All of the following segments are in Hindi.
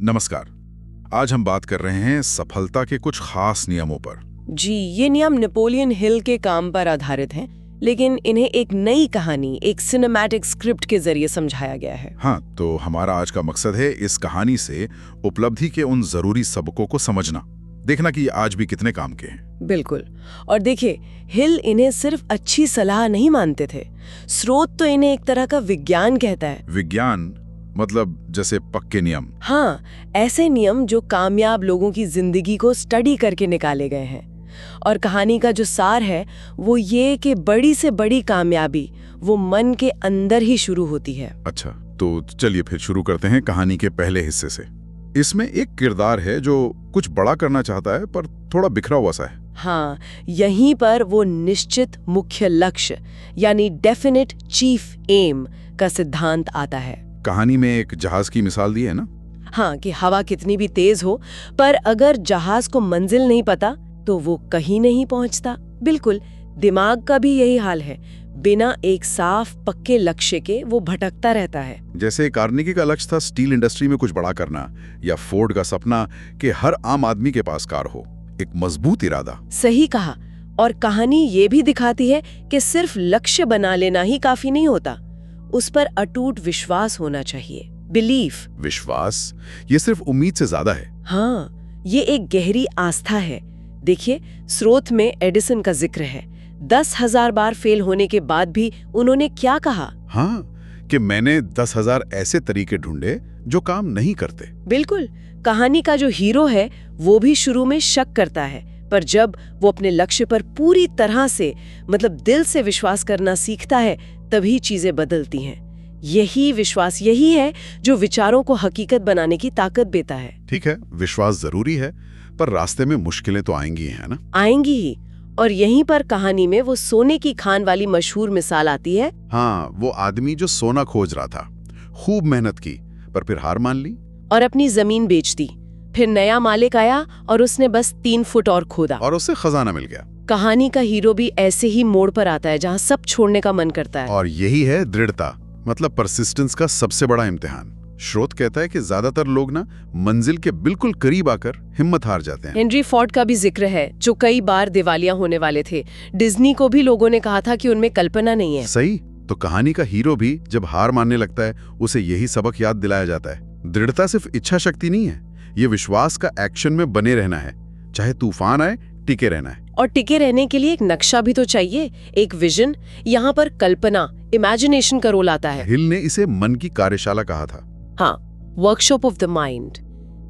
नमस्कार। आज हम बात कर रहे हैं सफलता के कुछ खास नियमों पर। जी, ये नियम नेपोलियन हिल के काम पर आधारित हैं, लेकिन इन्हें एक नई कहानी, एक सिनेमैटिक स्क्रिप्ट के जरिए समझाया गया है। हाँ, तो हमारा आज का मकसद है इस कहानी से उपलब्धि के उन जरूरी सबकों को समझना, देखना कि ये आज भी कितने काम के हैं। बिल्कुल। और देखिए, हिल इन्हें सिर्फ अच्छी सलाह नहीं मानते थे। स्रोत तो इन्हें एक तरह का विज्ञान कहता है। विज्ञान मतलब जैसे पक्के नियम। हाँ, ऐसे नियम जो कामयाब लोगों की जिंदगी को स्टडी करके निकाले गए हैं। और कहानी का जो सार है वो ये कि बड़ी से बड़ी कामयाबी वो मन के अंदर ही शुरू होती है। अच्छा, तो चलिए फिर शुरू करते हैं कहानी के पहले हिस्से से। इसमें एक किरदार है जो कुछ बड़ा करना चाहता है पर थोड़ा बिखरा हुआ सा है। हाँ, यहीं पर वो निश्चित मुख्य लक्ष्य यानी डेफिनेट चीफ एम का सिद्धांत आता है। कहानी में एक जहाज की मिसाल दी है ना। हाँ, कि हवा कितनी भी तेज हो, पर अगर जहाज को मंजिल नहीं पता तो वो कहीं नहीं पहुंचता। बिल्कुल, दिमाग का भी यही हाल है। बिना एक साफ पक्के लक्ष्य के वो भटकता रहता है। जैसे कार्नेगी का लक्ष्य था स्टील इंडस्ट्री में कुछ बड़ा करना, या फोर्ड का सपना कि हर आम आदमी के पास कार हो। एक मजबूत इरादा। सही कहा। और कहानी ये भी दिखाती है कि सिर्फ लक्ष्य बना लेना ही काफी नहीं होता, उस पर अटूट विश्वास होना चाहिए। बिलीफ। विश्वास, ये सिर्फ उम्मीद से ज्यादा है। हाँ, ये एक गहरी आस्था है। देखिए, स्रोत में एडिसन का जिक्र है। 10,000 बार फेल होने के बाद भी उन्होंने क्या कहा? हाँ, कि मैंने 10,000 ऐसे तरीके ढूंढे जो काम नहीं करते। बिल्कुल। कहानी का जो हीरो है वो भी शुरू में शक करता है, पर जब वो अपने लक्ष्य पर पूरी तरह से मतलब दिल से विश्वास करना सीखता है तभी चीजें बदलती हैं। यही विश्वास, यही है जो विचारों को हकीकत बनाने की ताकत देता है। ठीक है, विश्वास जरूरी है, पर रास्ते में मुश्किलें तो आएंगी ही, है ना? आएंगी ही। और यहीं पर कहानी में वो सोने की खान वाली मशहूर मिसाल आती है। हाँ, वो आदमी जो सोना खोज रहा था, खूब मेहनत की, पर फिर हार मान ली और अपनी जमीन बेच दी। फिर नया मालिक आया और उसने बस 3 फुट और खोदा और उसे खजाना मिल गया। कहानी का हीरो भी ऐसे ही मोड़ पर आता है जहाँ सब छोड़ने का मन करता है। और यही है दृढ़ता, मतलब परसिस्टेंस का सबसे बड़ा इम्तिहान। स्रोत कहता है कि ज्यादातर लोग ना मंजिल के बिल्कुल करीब आकर हिम्मत हार जाते हैं। हेनरी फोर्ड का भी जिक्र है, जो कई बार दिवालिया होने वाले थे। डिज्नी को भी लोगों ने कहा था कि उनमें कल्पना नहीं है। सही। तो कहानी का हीरो भी जब हार मानने लगता है, उसे यही सबक याद दिलाया जाता है। दृढ़ता सिर्फ इच्छा शक्ति नहीं है, ये विश्वास का एक्शन में बने रहना है। चाहे तूफान आए, टिके रहना है। और टिके रहने के लिए एक नक्शा भी तो चाहिए, एक विजन। यहाँ पर कल्पना, इमेजिनेशन का रोल आता है। हिल ने इसे मन की कार्यशाला कहा था। हाँ, वर्कशॉप ऑफ द माइंड।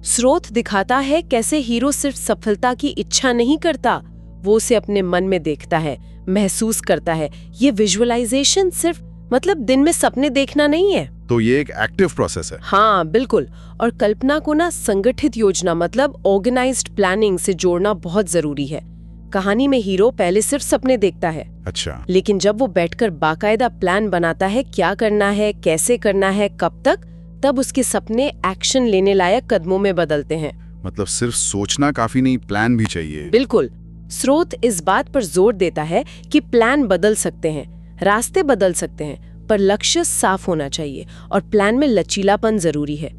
स्रोत दिखाता है कैसे हीरो सिर्फ सफलता की इच्छा नहीं करता, वो उसे अपने मन में देखता है, महसूस करता है। ये विजुअलाइजेशन सिर्फ मतलब दिन में सपने देखना नहीं है। तो ये एक एक्टिव प्रोसेस है। हाँ, बिल्कुल। और कल्पना को ना संगठित योजना मतलब ऑर्गेनाइज्ड प्लानिंग से जोड़ना बहुत जरूरी है। कहानी में हीरो पहले सिर्फ सपने देखता है। अच्छा। लेकिन जब वो बैठकर बाकायदा प्लान बनाता है, क्या करना है, कैसे करना है, कब तक, तब उसके सपने एक्शन लेने लायक कदमों में बदलते हैं। मतलब सिर्फ सोचना काफी नहीं, प्लान भी चाहिए। बिल्कुल। स्रोत इस बात पर जोर देता है कि प्लान बदल सकते हैं, रास्ते बदल सकते हैं, पर लक्ष्य साफ होना चाहिए और प्लान में लचीलापन जरूरी है।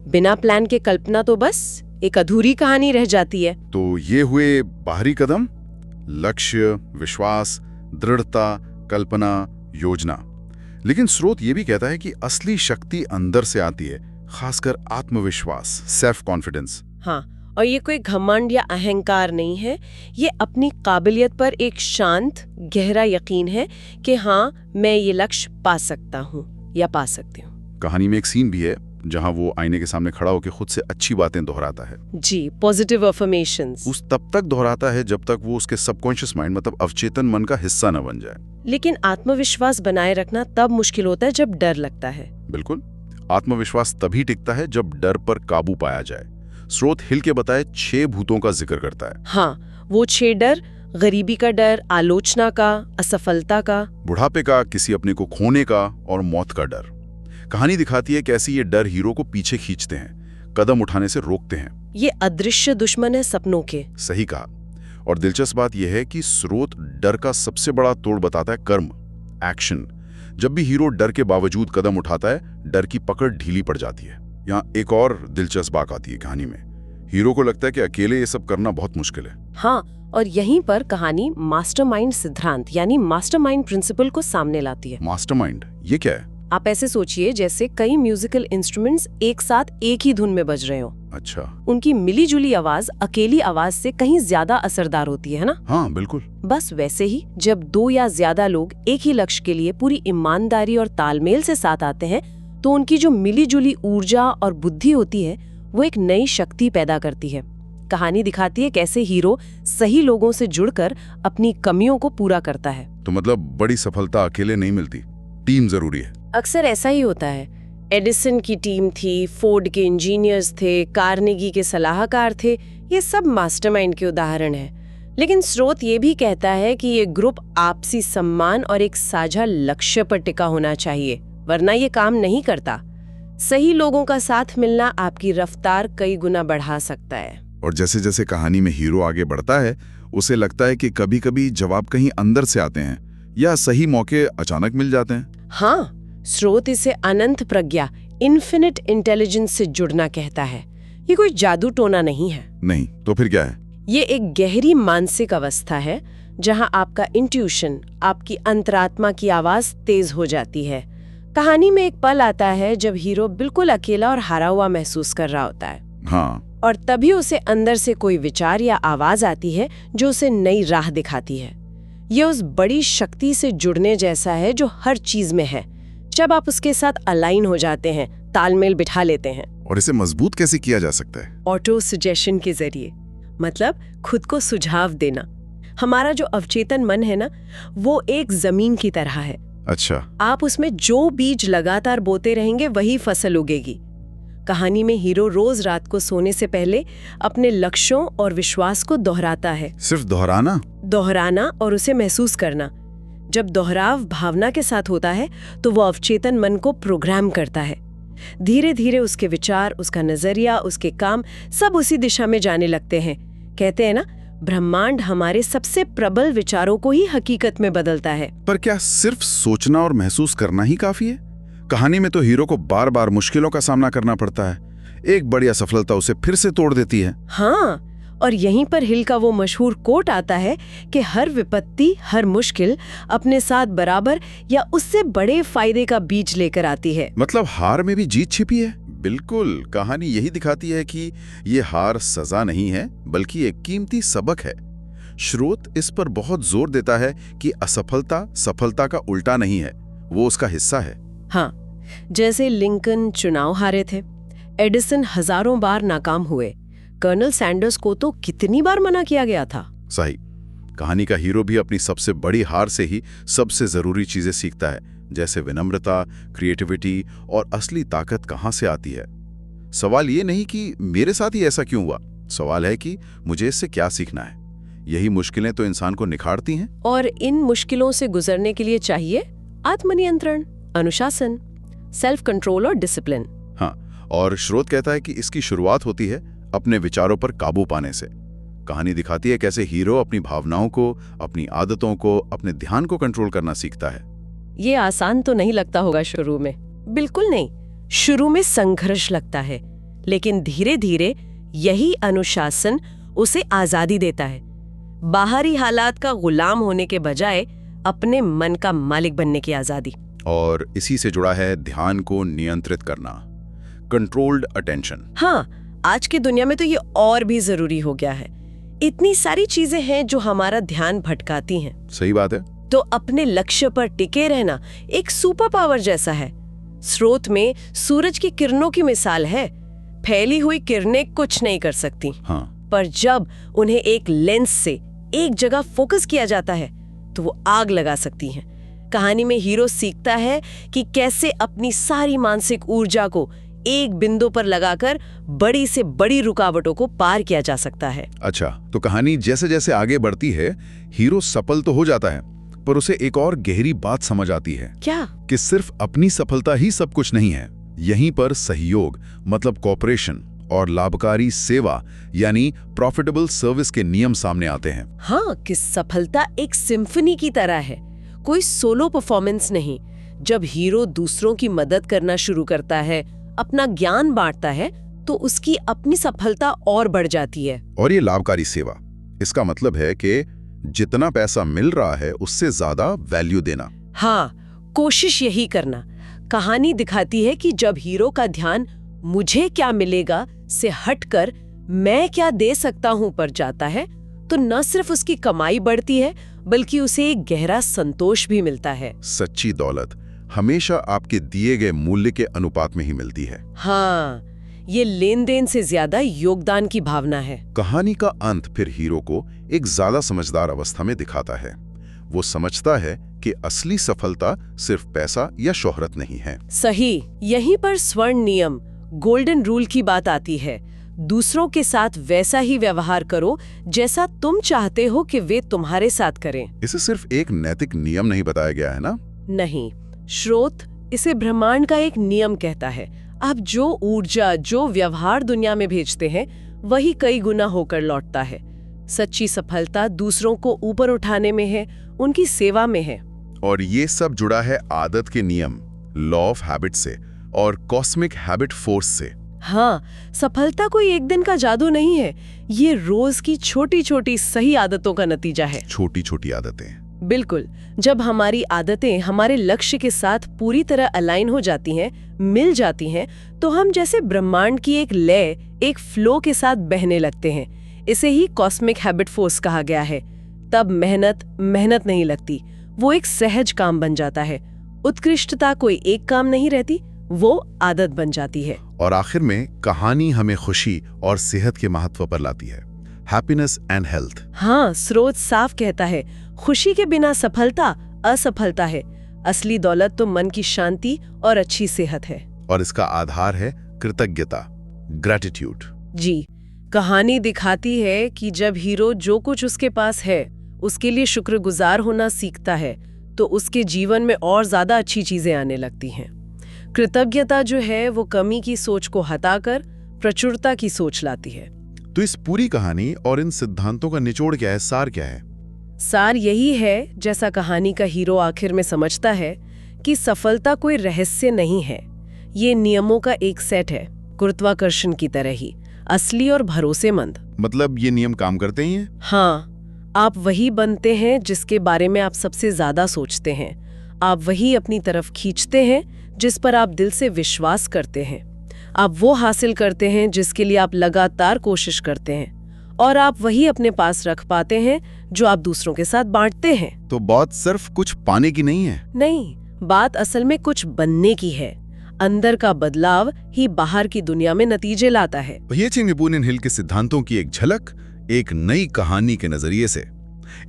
बिना प्लान के कल्पना तो बस एक अधूरी कहानी रह जाती है। तो ये हुए बाहरी कदम, लक्ष्य, विश्वास, दृढ़ता, कल्पना, योजना। लेकिन स्रोत ये भी कहता है कि असली शक्ति अंदर से आती है, खासकर आत्मविश्वास, सेल्फ कॉन्फिडेंस। हाँ, और ये कोई घमंड या अहंकार नहीं है, ये अपनी काबिलियत पर एक शांत गहरा यकीन है कि हाँ, मैं ये लक्ष्य पा सकता हूँ या पा सकती हूँ। कहानी में एक सीन भी है जहाँ वो आईने के सामने खड़ा होकर खुद से अच्छी बातें दोहराता है। जी, पॉजिटिव अफर्मेशंस। उस तब तक दोहराता है जब तक वो उसके सबकॉन्शियस माइंड मतलब अवचेतन मन का हिस्सा न बन जाए। लेकिन आत्मविश्वास बनाए रखना तब मुश्किल होता है जब डर लगता है। बिल्कुल। आत्मविश्वास तभी टिकता है जब डर पर काबू पाया जाए। स्रोत हिल के बताए 6 भूतों का जिक्र करता है। हाँ, वो 6 डर, गरीबी का डर, आलोचना का, असफलता का, बुढ़ापे का, किसी अपने को खोने का और मौत का डर। कहानी दिखाती है कैसे ये डर हीरो को पीछे खींचते हैं, कदम उठाने से रोकते हैं। ये अदृश्य दुश्मन है सपनों के। सही कहा। और दिलचस्प बात यह है कि स्रोत डर का सबसे बड़ा तोड़ बताता है कर्म, एक्शन। जब भी हीरो डर के बावजूद कदम उठाता है, डर की पकड़ ढीली पड़ जाती है। यहाँ एक और दिलचस्प बात आती है कहानी में। हीरो को लगता है कि अकेले ये सब करना बहुत मुश्किल है। हाँ, और यहीं पर कहानी मास्टरमाइंड सिद्धांत यानी मास्टरमाइंड प्रिंसिपल को सामने लाती है। मास्टरमाइंड, ये क्या है? आप ऐसे सोचिए जैसे कई म्यूजिकल इंस्ट्रूमेंट्स एक साथ एक ही धुन में बज रहे हो। अच्छा। उनकी मिलीजुली आवाज अकेली आवाज से कहीं ज्यादा असरदार होती है ना? हाँ बिल्कुल। बस वैसे ही जब दो या ज्यादा लोग एक ही लक्ष्य के लिए पूरी ईमानदारी और तालमेल से साथ आते हैं तो उनकी जो मिलीजुली ऊर्जा और बुद्धि होती है वो एक नई शक्ति पैदा करती है। कहानी दिखाती है कैसे हीरो सही लोगों से जुड़कर अपनी कमियों को पूरा करता है। तो मतलब बड़ी सफलता अकेले नहीं मिलती, टीम जरूरी है। अक्सर ऐसा ही होता है। एडिसन की टीम थी, फोर्ड के इंजीनियर्स थे, कार्नेगी के सलाहकार थे, ये सब मास्टरमाइंड के उदाहरण हैं। लेकिन स्रोत ये भी कहता है कि ये ग्रुप आपसी सम्मान और एक साझा लक्ष्य पर टिका होना चाहिए, वरना ये काम नहीं करता। सही लोगों का साथ मिलना आपकी रफ्तार कई गुना बढ़ा सकता है। और जैसे जैसे कहानी में हीरो आगे बढ़ता है उसे लगता है कि कभी कभी जवाब कहीं अंदर से आते हैं या सही मौके अचानक मिल जाते हैं। हाँ, स्रोत इसे अनंत प्रज्ञा, इन्फिनिट इंटेलिजेंस से जुड़ना कहता है। ये कोई जादू टोना नहीं है। नहीं तो फिर क्या है? ये एक गहरी मानसिक अवस्था है जहां आपका इंट्यूशन, आपकी अंतरात्मा की आवाज तेज हो जाती है। कहानी में एक पल आता है जब हीरो बिल्कुल अकेला और हारा हुआ महसूस कर रहा होता है। हाँ। और तभी उसे अंदर से कोई विचार या आवाज आती है जो उसे नई राह दिखाती है। ये उस बड़ी शक्ति से जुड़ने जैसा है जो हर चीज में है। जब आप उसके साथ अलाइन हो जाते हैं, तालमेल बिठा लेते हैं। और इसे मजबूत कैसे किया जा सकता है? ऑटो सजेशन के जरिए, मतलब खुद को सुझाव देना। हमारा जो अवचेतन मन है ना, वो एक जमीन की तरह है। अच्छा। आप उसमें जो बीज लगातार बोते रहेंगे वही फसल उगेगी। कहानी में हीरो रोज रात को सोने से पहले अपने लक्ष्यों और विश्वास को दोहराता है। सिर्फ दोहराना और उसे महसूस करना। जब दोहराव भावना के साथ होता है तो वो अवचेतन मन को प्रोग्राम करता है। धीरे धीरे उसके विचार, उसका नजरिया, उसके काम सब उसी दिशा में जाने लगते हैं। कहते हैं ना, ब्रह्मांड हमारे सबसे प्रबल विचारों को ही हकीकत में बदलता है। पर क्या सिर्फ सोचना और महसूस करना ही काफी है? कहानी में तो हीरो को बार बार मुश्किलों का सामना करना पड़ता है। एक बड़ी असफलता उसे फिर से तोड़ देती है। हाँ, और यहीं पर हिल का वो मशहूर कोट आता है कि हर विपत्ति, हर मुश्किल अपने साथ बराबर या उससे बड़े फायदे का बीज लेकर आती है। मतलब हार में भी जीत छिपी है। बिल्कुल, कहानी यही दिखाती है कि ये हार सजा नहीं है बल्कि एक कीमती सबक है। स्रोत इस पर बहुत जोर देता है कि असफलता सफलता का उल्टा नहीं है, वो उसका हिस्सा है। हाँ, जैसे लिंकन चुनाव हारे थे, एडिसन हजारों बार नाकाम हुए, कर्नल सैंडर्स को तो कितनी बार मना किया गया था। सही। कहानी का हीरो भी अपनी सबसे बड़ी हार से ही सबसे जरूरी चीजें सीखता है, जैसे विनम्रता, क्रिएटिविटी और असली ताकत कहाँ से आती है। सवाल ये नहीं कि मेरे साथ ही ऐसा क्यों हुआ, सवाल है कि मुझे इससे क्या सीखना है। यही मुश्किलें तो इंसान को निखारती हैं। और इन मुश्किलों से गुजरने के लिए चाहिए आत्मनियंत्रण, अनुशासन, सेल्फ कंट्रोल और डिसिप्लिन। हाँ, और स्रोत कहता है कि इसकी शुरुआत होती है अपने विचारों पर काबू पाने से। कहानी दिखाती है कैसे हीरो अपनी भावनाओं को, अपनी आदतों को, अपने ध्यान को कंट्रोल करना सीखता है। ये आसान तो नहीं लगता होगा शुरू में, बिल्कुल नहीं। शुरू में संघर्ष लगता है, लेकिन धीरे धीरे यही अनुशासन उसे आजादी देता है। बाहरी हालात का गुलाम होने के बजाय अपने मन का मालिक बनने की आजादी। और इसी से जुड़ा है ध्यान को नियंत्रित करना, कंट्रोल्ड अटेंशन। हाँ, आज की दुनिया में तो ये और भी जरूरी हो गया है। इतनी सारी चीजें हैं जो हमारा ध्यान भटकाती हैं। सही बात है। तो अपने लक्ष्य पर टिके रहना एक सुपर पावर जैसा है। स्रोत में सूरज की किरणों की मिसाल है। फैली हुई किरणें कुछ नहीं कर सकती। हाँ। पर जब उन्हें एक लेंस से एक जगह फोकस किया जाता है तो वो आग लगा सकती हैं। कहानी में हीरो सीखता है कि कैसे अपनी सारी मानसिक ऊर्जा को एक बिंदु पर लगाकर बड़ी से बड़ी रुकावटों को पार किया जा सकता है। अच्छा, तो कहानी जैसे जैसे आगे बढ़ती है हीरो सफल तो हो जाता है, पर उसे एक और गहरी बात समझ आती है। क्या? कि सिर्फ अपनी सफलता ही सब कुछ नहीं है। यहीं पर सहयोग, मतलब कोऑपरेशन और लाभकारी सेवा यानी प्रॉफिटेबल सर्विस के नियम सामने आते हैं। हाँ, कि सफलता एक सिम्फनी की तरह है, कोई सोलो परफॉर्मेंस नहीं। जब हीरो दूसरों की मदद करना शुरू करता है, अपना ज्ञान बांटता है तो उसकी अपनी सफलता और बढ़ जाती है। और ये लाभकारी सेवा, इसका मतलब है कि जितना पैसा मिल रहा है उससे ज्यादा वैल्यू देना। हाँ, कोशिश यही करना। कहानी दिखाती है कि जब हीरो का ध्यान मुझे क्या मिलेगा से हटकर मैं क्या दे सकता हूं पर जाता है, तो न सिर्फ उसकी कमाई बढ़ती है बल्कि उसे एक गहरा संतोष भी मिलता है। सच्ची दौलत हमेशा आपके दिए गए मूल्य के अनुपात में ही मिलती है। हाँ, ये लेन देन से ज्यादा योगदान की भावना है। कहानी का अंत फिर हीरो को एक ज्यादा समझदार अवस्था में दिखाता है। वो समझता है कि असली सफलता सिर्फ पैसा या शोहरत नहीं है। सही, यहीं पर स्वर्ण नियम, गोल्डन रूल की बात आती है। दूसरों के साथ वैसा ही व्यवहार करो जैसा तुम चाहते हो कि वे तुम्हारे साथ करें। इसे सिर्फ एक नैतिक नियम नहीं बताया गया है ना? नहीं, स्रोत इसे ब्रह्मांड का एक नियम कहता है। आप जो ऊर्जा, जो व्यवहार दुनिया में भेजते हैं, वही कई गुना होकर लौटता है। सच्ची सफलता दूसरों को ऊपर उठाने में है, उनकी सेवा में है। और ये सब जुड़ा है आदत के नियम, लॉ ऑफ हैबिट से और कॉस्मिक हैबिट फोर्स से। हाँ, सफलता कोई एक दिन का जादू नहीं है, ये रोज की छोटी छोटी सही आदतों का नतीजा है। छोटी छोटी आदतें। बिल्कुल, जब हमारी आदतें हमारे लक्ष्य के साथ पूरी तरह अलाइन हो जाती हैं, मिल जाती हैं, तो हम जैसे ब्रह्मांड की एक लय, एक फ्लो के साथ बहने लगते हैं। इसे ही कॉस्मिक हैबिट फोर्स कहा गया है। तब मेहनत नहीं लगती, वो एक सहज काम बन जाता है। उत्कृष्टता कोई एक काम नहीं रहती, वो आदत बन जाती है। और आखिर में कहानी हमें खुशी और सेहत के महत्व पर लाती है। Happiness and health. हाँ, स्रोत साफ कहता है, खुशी के बिना सफलता असफलता है। असली दौलत तो मन की शांति और अच्छी सेहत है। और इसका आधार है कृतज्ञता, ग्रैटिट्यूड। जी, कहानी दिखाती है कि जब हीरो जो कुछ उसके पास है उसके लिए शुक्रगुजार होना सीखता है, तो उसके जीवन में और ज्यादा अच्छी चीजें आने लगती हैं। कृतज्ञता जो है वो कमी की सोच को हटाकर प्रचुरता की सोच लाती है। तो इस पूरी कहानी और इन सिद्धांतों का निचोड़ क्या है, सार क्या है? सार यही है, जैसा कहानी का हीरो आखिर में समझता है, कि सफलता कोई रहस्य नहीं है। ये नियमों का एक सेट है, गुरुत्वाकर्षण की तरह ही, असली और भरोसेमंद। मतलब ये नियम काम करते ही हैं? हाँ, आप वही बनते हैं जिसके बारे में आप सबसे ज्यादा सोचते हैं। आप वही अपनी तरफ खींचते हैं जिस पर आप दिल से विश्वास करते हैं। आप वो हासिल करते हैं जिसके लिए आप लगातार कोशिश करते हैं। और आप वही अपने पास रख पाते हैं जो आप दूसरों के साथ बांटते हैं। तो बात सिर्फ कुछ पाने की नहीं है? नहीं, बात असल में कुछ बनने की है। अंदर का बदलाव ही बाहर की दुनिया में नतीजे लाता है। भैया नेपोलियन हिल के सिद्धांतों की एक झलक एक नई कहानी के नजरिए से,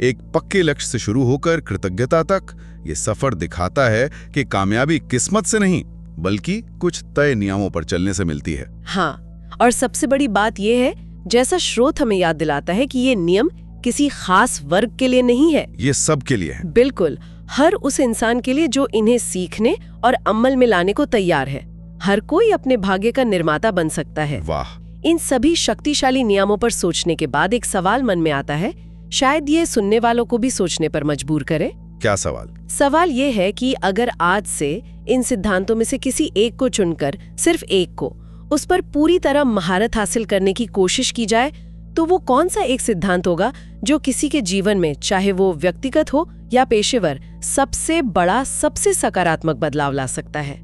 एक पक्के लक्ष्य से शुरू होकर कृतज्ञता तक, ये सफर दिखाता है कि कामयाबी किस्मत से नहीं बल्कि कुछ तय नियमों पर चलने से मिलती है। हाँ, और सबसे बड़ी बात यह है, जैसा स्रोत हमें याद दिलाता है, कि ये नियम किसी खास वर्ग के लिए नहीं है, ये सब के लिए है। बिल्कुल, हर उस इंसान के लिए जो इन्हें सीखने और अमल में लाने को तैयार है। हर कोई अपने भाग्य का निर्माता बन सकता है। वाह। इन सभी शक्तिशाली नियमों पर सोचने के बाद एक सवाल मन में आता है, शायद ये सुनने वालों को भी सोचने पर मजबूर करे। क्या सवाल? सवाल ये है कि अगर आज से इन सिद्धांतों में से किसी एक को चुनकर, सिर्फ एक को, उस पर पूरी तरह महारत हासिल करने की कोशिश की जाए, तो वो कौन सा एक सिद्धांत होगा जो किसी के जीवन में, चाहे वो व्यक्तिगत हो या पेशेवर, सबसे बड़ा, सबसे सकारात्मक बदलाव ला सकता है?